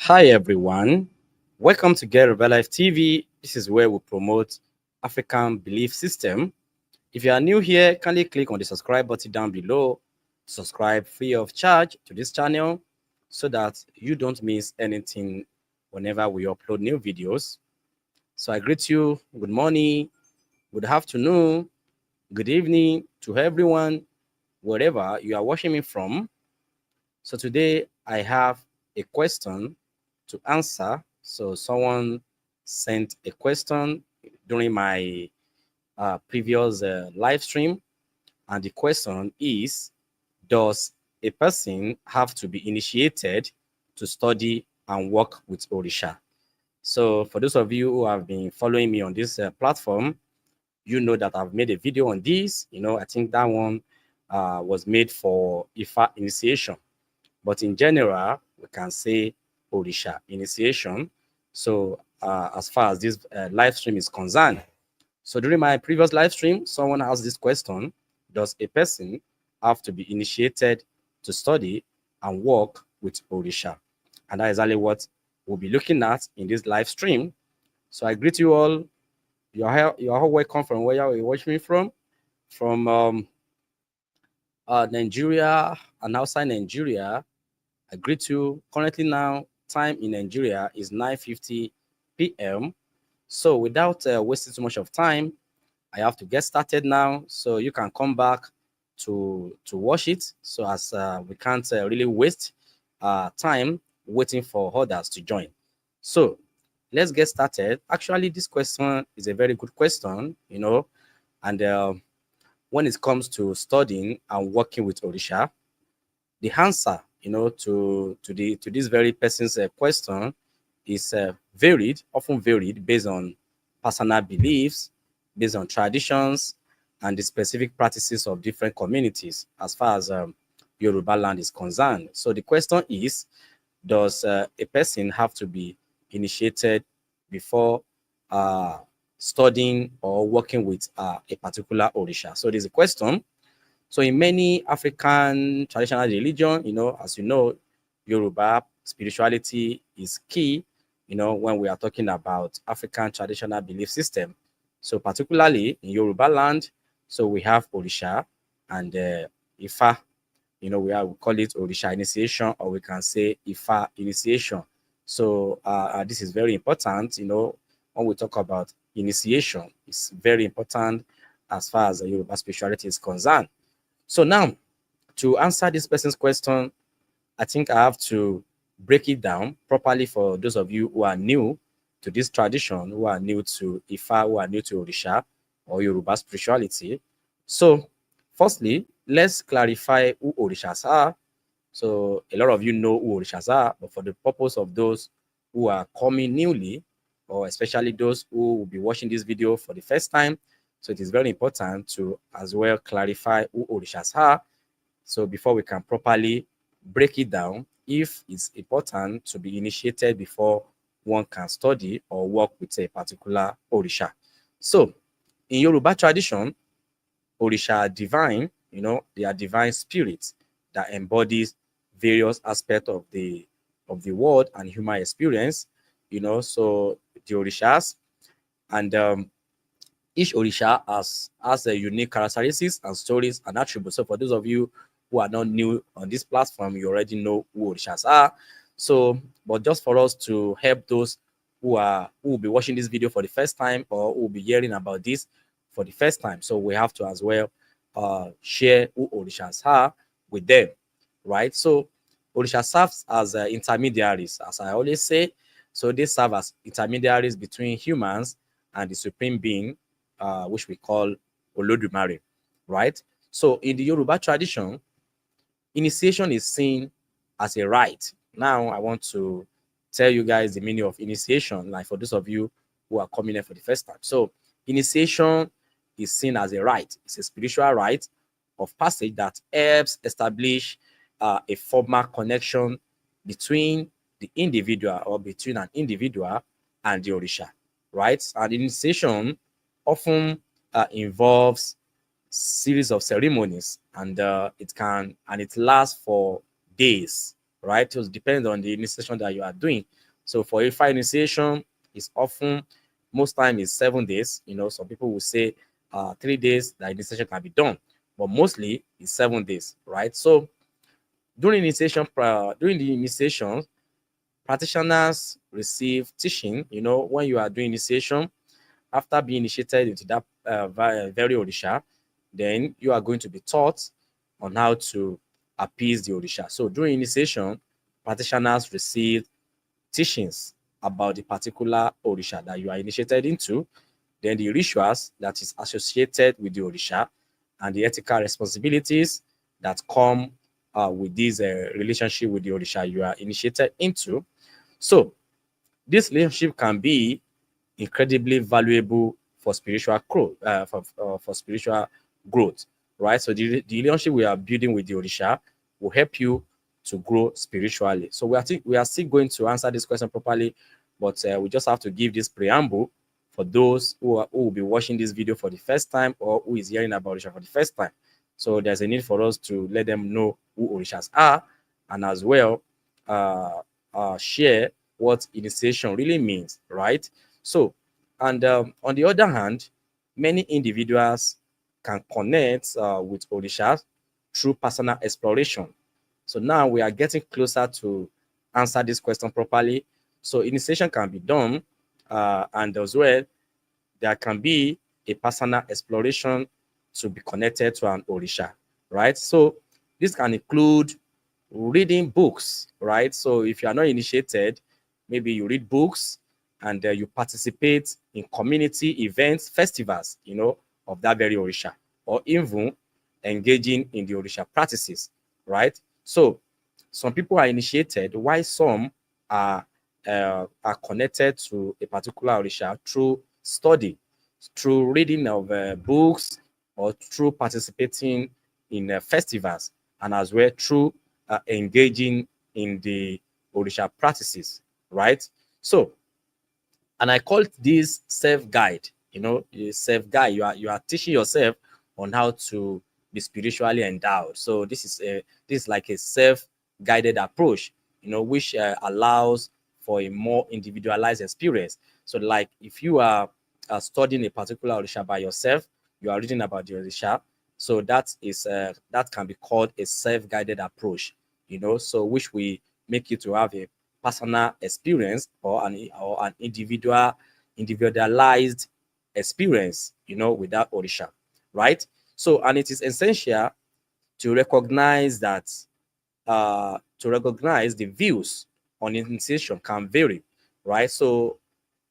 Hi everyone, welcome to Get Rebel Life TV. This is where we promote African belief system. If you are new here, kindly click on the subscribe button down below. Subscribe free of charge to this channel so that you don't miss anything whenever we upload new videos. So I greet you. Good morning, good afternoon, good evening to everyone, wherever you are watching me from. So today I have a question to answer. So someone sent a question during my previous live stream, and the question is: does a person have to be initiated to study and work with Orisha? So for those of you who have been following me on this platform, you know that I've made a video on this. I think that one was made for IFA initiation. But in general, we can say Orisha initiation. So as far as this live stream is concerned, so during my previous live stream, someone asked this question: does a person have to be initiated to study and work with Orisha? And that is exactly what we'll be looking at in this live stream. So I greet you all. You are all welcome from where you watch me from Nigeria and outside Nigeria. I greet you. Currently now, time in Nigeria is 9:50 p.m. So without wasting too much of time, I have to get started now. So you can come back to watch it. So as we can't really waste time waiting for others to join. So let's get started. Actually, this question is a very good question, and when it comes to studying and working with Orisha, the answer, to this very person's question is varied, often varied based on personal beliefs, based on traditions, and the specific practices of different communities as far as Yoruba land is concerned. So the question is, does a person have to be initiated before uh, studying or working with a particular Orisha? So there's a question. So in many African traditional religion, as you know, Yoruba spirituality is key, when we are talking about African traditional belief system. So particularly in Yoruba land, so we have Orisha and Ifa. We call it Orisha initiation, or we can say Ifa initiation. So this is very important, when we talk about initiation, it's very important as far as the Yoruba spirituality is concerned. So now, to answer this person's question, I think I have to break it down properly for those of you who are new to this tradition, who are new to Ifa, who are new to Orisha or Yoruba spirituality. So, firstly, let's clarify who Orishas are. So, a lot of you know who Orishas are, but for the purpose of those who are coming newly, or especially those who will be watching this video for the first time, so it is very important to as well clarify who Orishas are. So before we can properly break it down, if it's important to be initiated before one can study or work with a particular Orisha. So in Yoruba tradition, Orisha are divine, they are divine spirits that embodies various aspects of the world and human experience, so the Orishas and each Orisha has a unique characteristics and stories and attributes. So for those of you who are not new on this platform, you already know who Orishas are. So, but just for us to help those who will be watching this video for the first time or who will be hearing about this for the first time, so we have to as well share who Orishas are with them, right? So Orisha serves as intermediaries, as I always say. So they serve as intermediaries between humans and the supreme being, which we call Olodumare, right? So in the Yoruba tradition, initiation is seen as a rite. Now I want to tell you guys the meaning of initiation, like for those of you who are coming here for the first time. So initiation is seen as a rite. It's a spiritual rite of passage that helps establish a formal connection between the individual or between an individual and the Orisha, right? And initiation often involves series of ceremonies, and it lasts for days, right? It depends on the initiation that you are doing. So for Ifa initiation, is often, most time is 7 days. Some people will say 3 days that initiation can be done, but mostly it's 7 days, right? So during the initiation, practitioners receive teaching. When you are doing initiation, after being initiated into that very Orisha, then you are going to be taught on how to appease the Orisha. So during initiation, practitioners receive teachings about the particular Orisha that you are initiated into, then the rituals that is associated with the Orisha, and the ethical responsibilities that come with this relationship with the Orisha you are initiated into. So this relationship can be incredibly valuable for spiritual growth, for spiritual growth, right? So the relationship we are building with the Orisha will help you to grow spiritually. So we are still going to answer this question properly, but we just have to give this preamble for those who will be watching this video for the first time, or who is hearing about Orisha for the first time. So there's a need for us to let them know who Orishas are, and as well share what initiation really means, right? So, and on the other hand, many individuals can connect with Orishas through personal exploration. So now we are getting closer to answer this question properly. So initiation can be done, and as well, there can be a personal exploration to be connected to an Orisha, right? So this can include reading books, right? So if you are not initiated, maybe you read books, and you participate in community events, festivals, of that very Orisha, or even engaging in the Orisha practices, right? So some people are initiated, while some are connected to a particular Orisha through study, through reading of books, or through participating in festivals, and as well through engaging in the Orisha practices, right? So, and I call this self-guide. Self-guide. You are teaching yourself on how to be spiritually endowed. So this is like a self-guided approach, which allows for a more individualized experience. So, like if you are studying a particular Orisha by yourself, you are reading about the Orisha. So that can be called a self-guided approach. So which we make you to have a personal experience, or an individualized experience, with that Orisha, right? So, and it is essential to recognize that the views on initiation can vary, right? So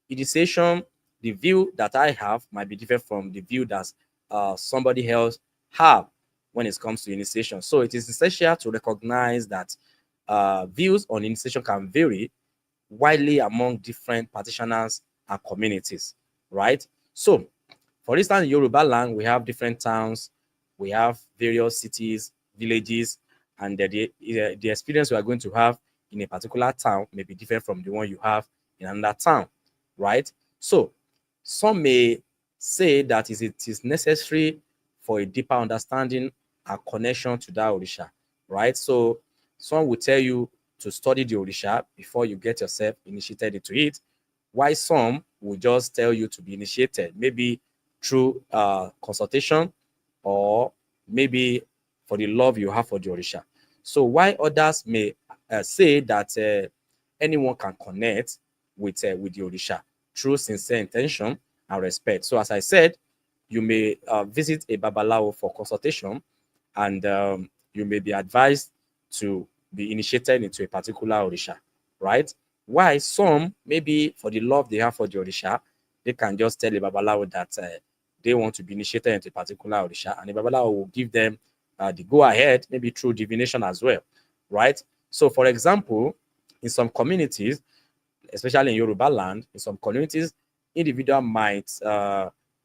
initiation, the view that I have might be different from the view that somebody else have when it comes to initiation. So it is essential to recognize that views on initiation can vary widely among different practitioners and communities, right? So, for instance, in Yoruba land, we have different towns, we have various cities, villages, and the experience we are going to have in a particular town may be different from the one you have in another town, right? So, some may say that it is necessary for a deeper understanding and connection to that Orisha, right? So, some will tell you to study the Orisha before you get yourself initiated into it, while some will just tell you to be initiated, maybe through consultation, or maybe for the love you have for the Orisha. So while others may say that anyone can connect with the Orisha through sincere intention and respect. So as I said, you may visit a Babalawo for consultation, and you may be advised to be initiated into a particular Orisha, right? Why some, maybe for the love they have for the Orisha, they can just tell the Babalawo that they want to be initiated into a particular Orisha, and the Babalawo will give them the go ahead, maybe through divination as well, right? So, for example, in some communities, especially in Yoruba land, in some communities, individual might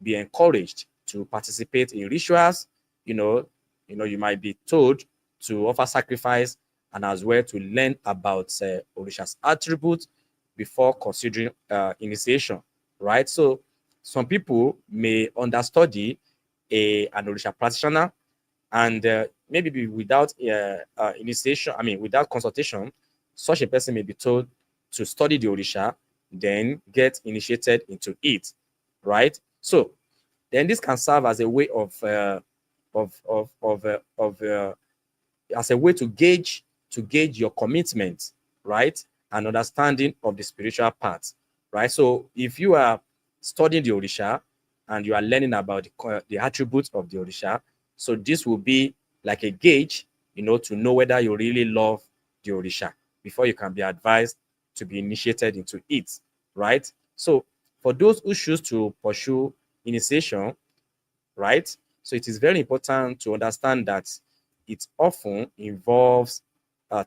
be encouraged to participate in rituals. You might be told to offer sacrifice, and as well to learn about Orisha's attributes before considering initiation, right? So some people may understudy an Orisha practitioner, and maybe without initiation, I mean, without consultation, such a person may be told to study the Orisha, then get initiated into it, right? So then this can serve as a way of as a way to gauge your commitment, right, and understanding of the spiritual part, right? So if you are studying the Orisha and you are learning about the attributes of the Orisha, so this will be like a gauge, to know whether you really love the Orisha before you can be advised to be initiated into it, right? So for those who choose to pursue initiation, right? So it is very important to understand that it often involves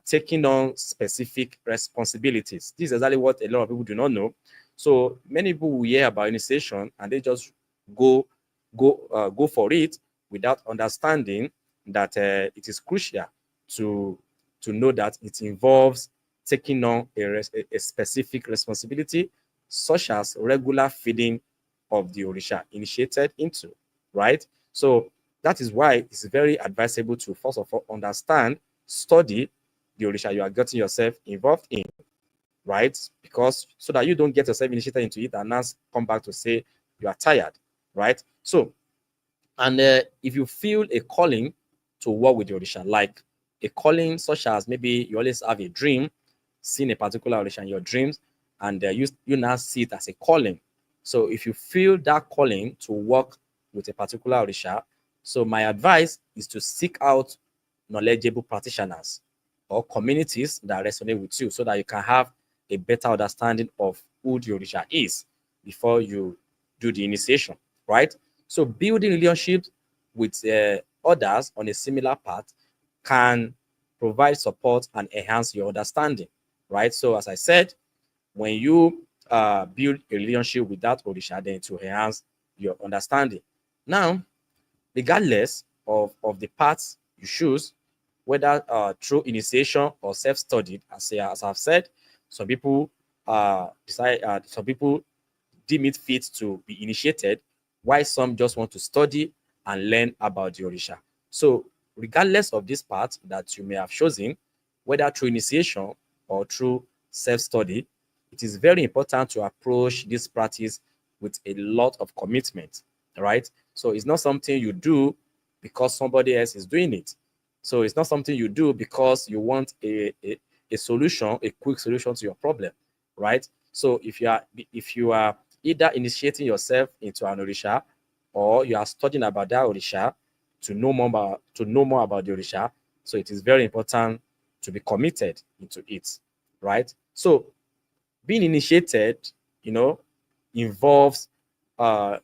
taking on specific responsibilities. This is exactly what a lot of people do not know. So many people will hear about initiation and they just go go for it without understanding that it is crucial to know that it involves taking on a specific responsibility, such as regular feeding of the Orisha initiated into, right? So that is why it's very advisable to first of all understand, study the Orisha you are getting yourself involved in, right? Because so that you don't get yourself initiated into it and now come back to say you are tired, right? So, and if you feel a calling to work with the Orisha, like a calling such as maybe you always have a dream, seeing a particular Orisha in your dreams, and you now see it as a calling. So if you feel that calling to work with a particular Orisha, so my advice is to seek out knowledgeable practitioners or communities that resonate with you so that you can have a better understanding of who the Orisha is before you do the initiation, right? So building relationships with others on a similar path can provide support and enhance your understanding, right? So as I said, when you build a relationship with that Orisha, then to enhance your understanding. Now, regardless of the paths you choose, whether through initiation or self-studied, as I've said, some people some people deem it fit to be initiated, while some just want to study and learn about the Orisha. So, regardless of this path that you may have chosen, whether through initiation or through self-study, it is very important to approach this practice with a lot of commitment, right? So it's not something you do because somebody else is doing it. So it's not something you do because you want a solution, a quick solution to your problem, right? So if you are either initiating yourself into an Orisha or you are studying about that Orisha to know more about the Orisha, so it is very important to be committed into it, right? So being initiated, you know, involves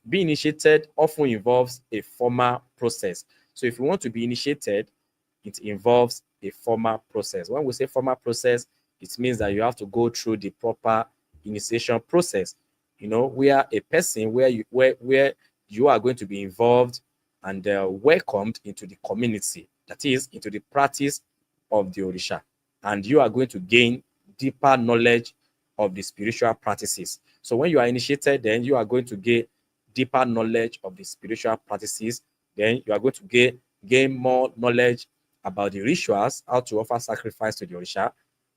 being initiated often involves a formal process. So if you want to be initiated, it involves a formal process. When we say formal process, it means that you have to go through the proper initiation process, where a person where you are going to be involved and welcomed into the community, that is into the practice of the Orisha, and you are going to gain deeper knowledge of the spiritual practices. So when you are initiated, then you are going to gain deeper knowledge of the spiritual practices. Then you are going to gain more knowledge about the rituals, how to offer sacrifice to the Orisha,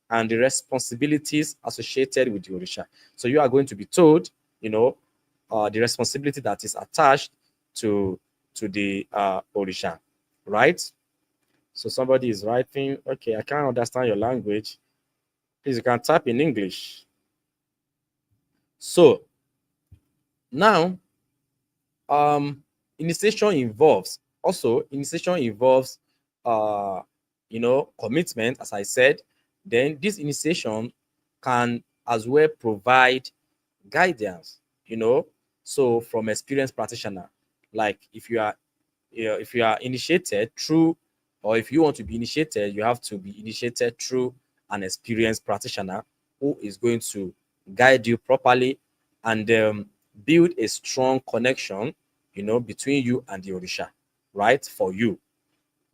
and the responsibilities associated with the Orisha. So you are going to be told, the responsibility that is attached to the Orisha, right? So somebody is writing, okay, I can't understand your language. Please, you can type in English. So now, um, initiation involves, uh, commitment, as I said. Then this initiation can as well provide guidance, so from experienced practitioner. Like if you are initiated through, or if you want to be initiated, you have to be initiated through an experienced practitioner who is going to guide you properly and build a strong connection, between you and the Orisha, right? For you.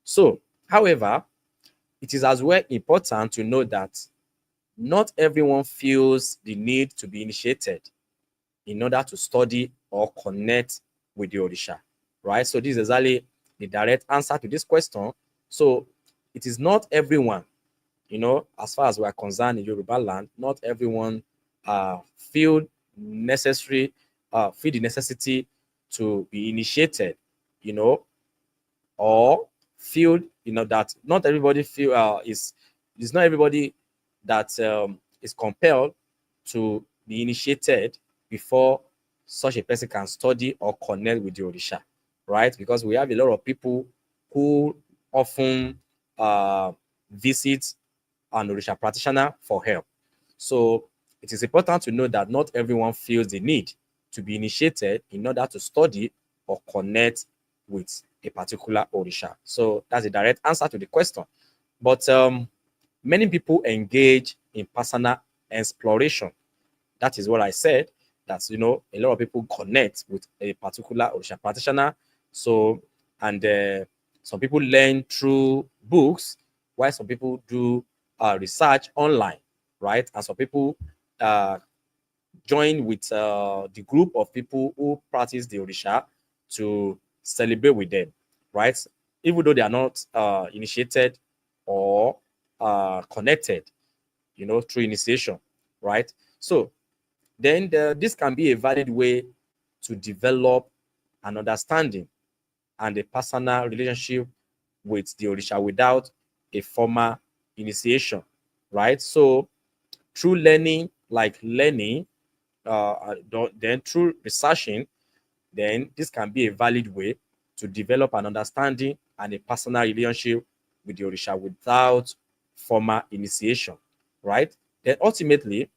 So, however, it is as well important to know that not everyone feels the need to be initiated in order to study or connect with the Orisha, right? So this is exactly the direct answer to this question. So it is not everyone, as far as we are concerned in Yoruba land, not everyone feel necessary, feel the necessity to be initiated, you know, or feel, that not everybody feel is not everybody that is compelled to be initiated before such a person can study or connect with the Orisha, right? Because we have a lot of people who often visit an Orisha practitioner for help. So it is important to know that not everyone feels the need to be initiated in order to study or connect with a particular Orisha. So that's a direct answer to the question. But many people engage in personal exploration. That is what I said. That's, a lot of people connect with a particular Orisha practitioner. So, and some people learn through books, while some people do research online, right? And some people uh, join with the group of people who practice the Orisha to celebrate with them, right? Even though they are not initiated or connected, through initiation, right? So then this can be a valid way to develop an understanding and a personal relationship with the Orisha without a formal initiation, right? So through learning, then through researching, then this can be a valid way to develop an understanding and a personal relationship with the Orisha without formal initiation, right? Then ultimately,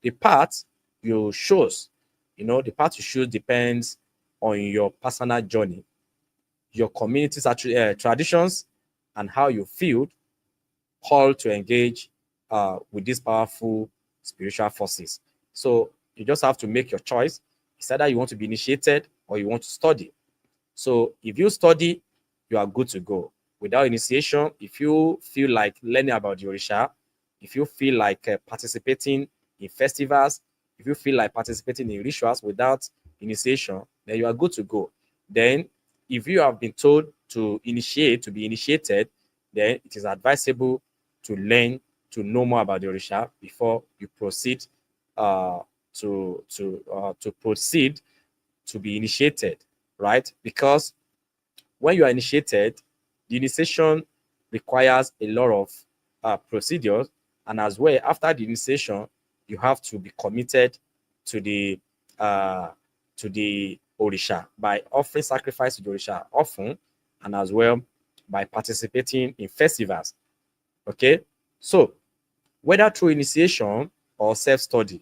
the path you choose, the path you choose depends on your personal journey, your community's traditions, and how you feel called to engage with these powerful spiritual forces. So you just have to make your choice. It's either you want to be initiated or you want to study. So if you study, you are good to go. Without initiation, if you feel like learning about the Orisha, if you feel like participating in festivals, if you feel like participating in rituals without initiation, then you are good to go. Then, if you have been told to initiate, to be initiated, then it is advisable to learn, to know more about the Orisha before you proceed uh, to proceed to be initiated, right? Because when you are initiated, the initiation requires a lot of procedures, and as well after the initiation, you have to be committed to the uh, Orisha by offering sacrifice to the Orisha often, and as well by participating in festivals. Okay, so whether through initiation or self-study,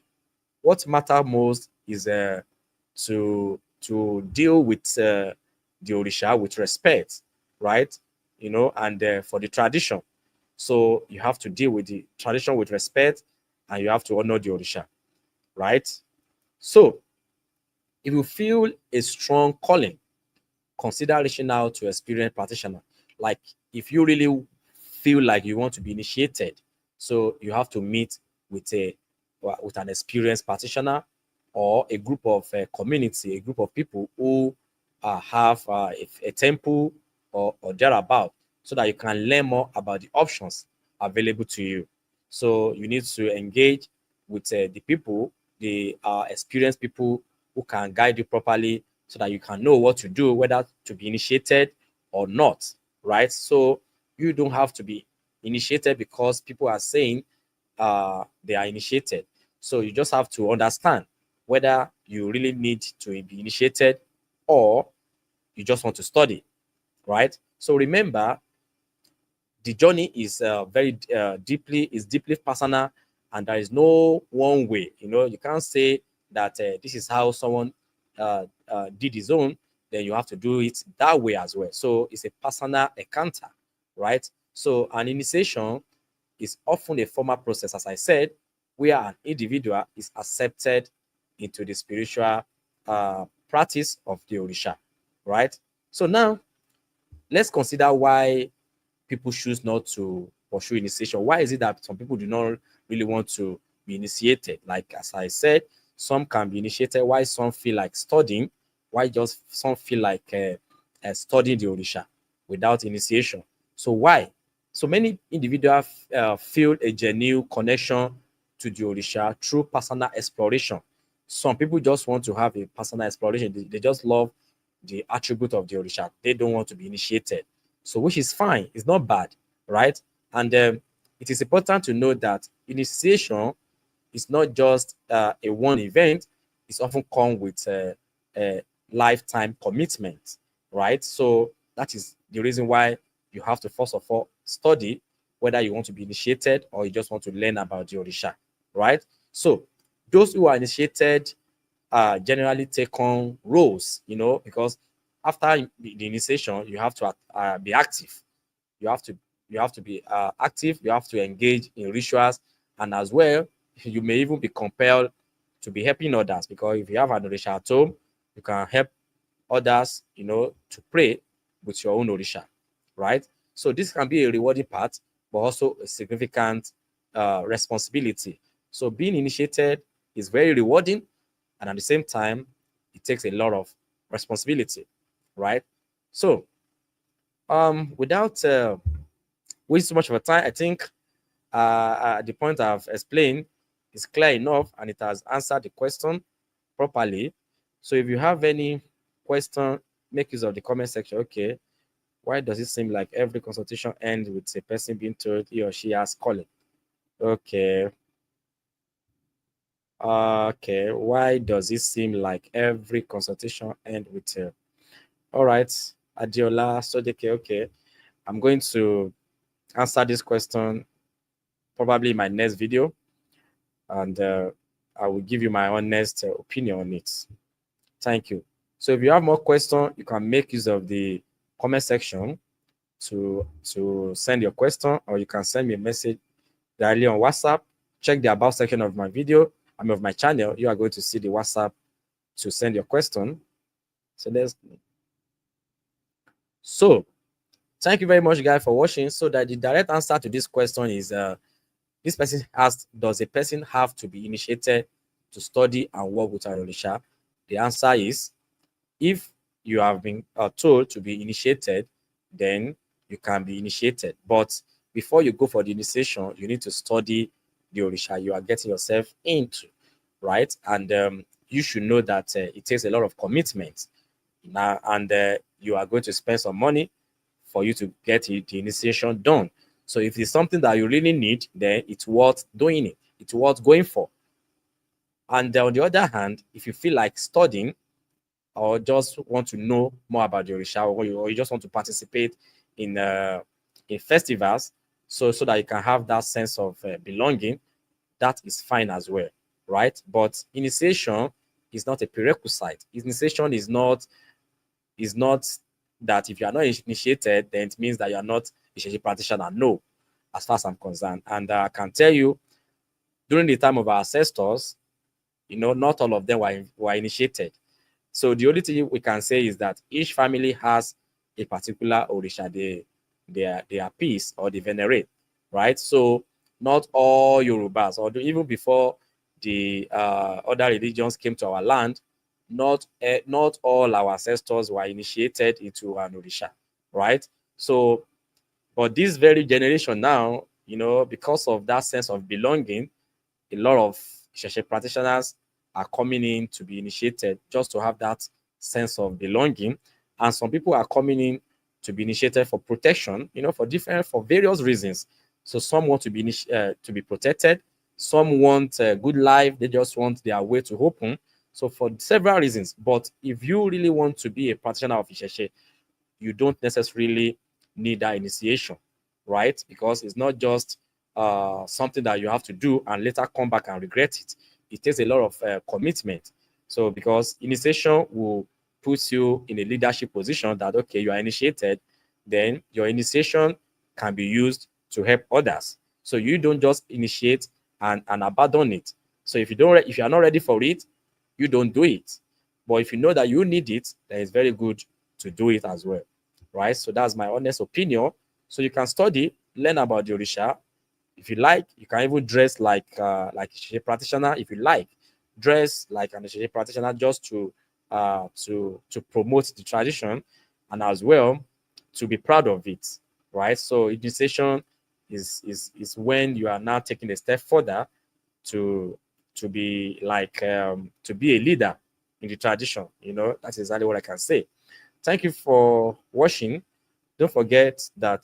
what matters most is to deal with the Orisha with respect, right? And for the tradition. So you have to deal with the tradition with respect, and you have to honor the Orisha, right? So if you feel a strong calling, consider reaching out to experienced practitioner. Like if you really feel like you want to be initiated, so you have to meet with an experienced practitioner or a group of community, a group of people who have a temple or thereabout, so that you can learn more about the options available to you. So you need to engage with the people, the experienced people who can guide you properly, so that you can know what to do, whether to be initiated or not, right? So you don't have to be initiated because people are saying they are initiated. So you just have to understand whether you really need to be initiated or you just want to study, right? So remember, the journey is very deeply personal, and there is no one way. You can't say that this is how someone did his own, then you have to do it that way as well. So it's a personal encounter, right? So an initiation is often a formal process, as I said, where an individual is accepted into the spiritual practice of the Orisha, right? So now let's consider why people choose not to pursue initiation. Why is it that some people do not really want to be initiated? Like as I said, some can be initiated, why some feel like studying, why just some feel like studying the Orisha without initiation. So why? So many individuals feel a genuine connection to the Orisha through personal exploration. Some people just want to have a personal exploration. They just love the attribute of the Orisha. They don't want to be initiated. So which is fine. It's not bad, right? And it is important to know that initiation is not just a one event. It's often come with a lifetime commitment, right? So that is the reason why you have to first of all study whether you want to be initiated or you just want to learn about the Orisha, right? So those who are initiated generally take on roles, because after the initiation, you have to be active. You have to be active. You have to engage in rituals, and as well, you may even be compelled to be helping others, because if you have an Orisha at home, you can help others, to pray with your own Orisha, right? So this can be a rewarding part, but also a significant responsibility. So being initiated is very rewarding, and at the same time, it takes a lot of responsibility, right? So, without wasting too much of a time, I think the point I've explained is clear enough, and it has answered the question properly. So, if you have any question, make use of the comment section. Okay, why does it seem like every consultation ends with a person being told he or she has calling? Okay. Okay, why does it seem like every consultation end with all right, Adiola Sodeke? Okay, I'm going to answer this question probably in my next video, and I will give you my honest opinion on it. Thank you. So if you have more questions, you can make use of the comment section to send your question, or you can send me a message directly on WhatsApp. Check the about section of my video, of my channel. You are going to see the WhatsApp to send your question. So thank you very much, guys, for watching. So that the direct answer to this question is this person asked, does a person have to be initiated to study and work with an Orisha? The answer is, if you have been told to be initiated, then you can be initiated. But before you go for the initiation, you need to study the Orisha you are getting yourself into, right? And you should know that it takes a lot of commitment now, and you are going to spend some money for you to get the initiation done. So if it's something that you really need, then it's worth doing it. It's worth going for. And on the other hand, if you feel like studying or just want to know more about the Orisha, or you just want to participate in festivals, so that you can have that sense of belonging, that is fine as well, right? But initiation is not a prerequisite. Initiation is not that if you are not initiated, then it means that you are not a Shishi practitioner. No, as far as I'm concerned. And I can tell you, during the time of our ancestors, not all of them were initiated. So the only thing we can say is that each family has a particular Orisha they appease or they venerate, right? So not all Yorubas, or even before the other religions came to our land, not all our ancestors were initiated into an Orisha, right? So, but this very generation now, because of that sense of belonging, a lot of Sheshe practitioners are coming in to be initiated just to have that sense of belonging. And some people are coming in to be initiated for protection, for various reasons. So some want to be protected. Some want a good life. They just want their way to open. So for several reasons. But if you really want to be a practitioner of Isheshe, you don't necessarily need that initiation, right? Because it's not just something that you have to do and later come back and regret it. It takes a lot of commitment. So because initiation will put you in a leadership position that, okay, you are initiated, then your initiation can be used to help others. So you don't just initiate and abandon it. So if you are not ready for it, you don't do it. But if you know that you need it, then it's very good to do it as well, right? So that's my honest opinion. So you can study, learn about the Orisha. If you like, you can even dress like a Shishi practitioner. If you like, dress like an Shishi practitioner just to promote the tradition, and as well to be proud of it, right? So initiation is when you are now taking a step further to be like to be a leader in the tradition. That's exactly what I can say. Thank you for watching. Don't forget that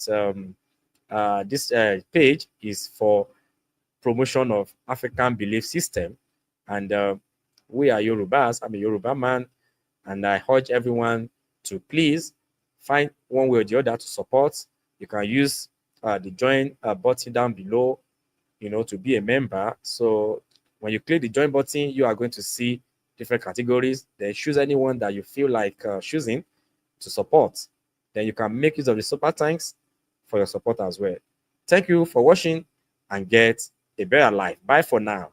this page is for promotion of African belief system, and we are Yorubas. I'm a Yoruba man, and I urge everyone to please find one way or the other to support. You can use the join button down below, to be a member. So when you click the join button, you are going to see different categories. Then choose anyone that you feel like choosing to support. Then you can make use of the super thanks for your support as well. Thank you for watching and get a better life. Bye for now.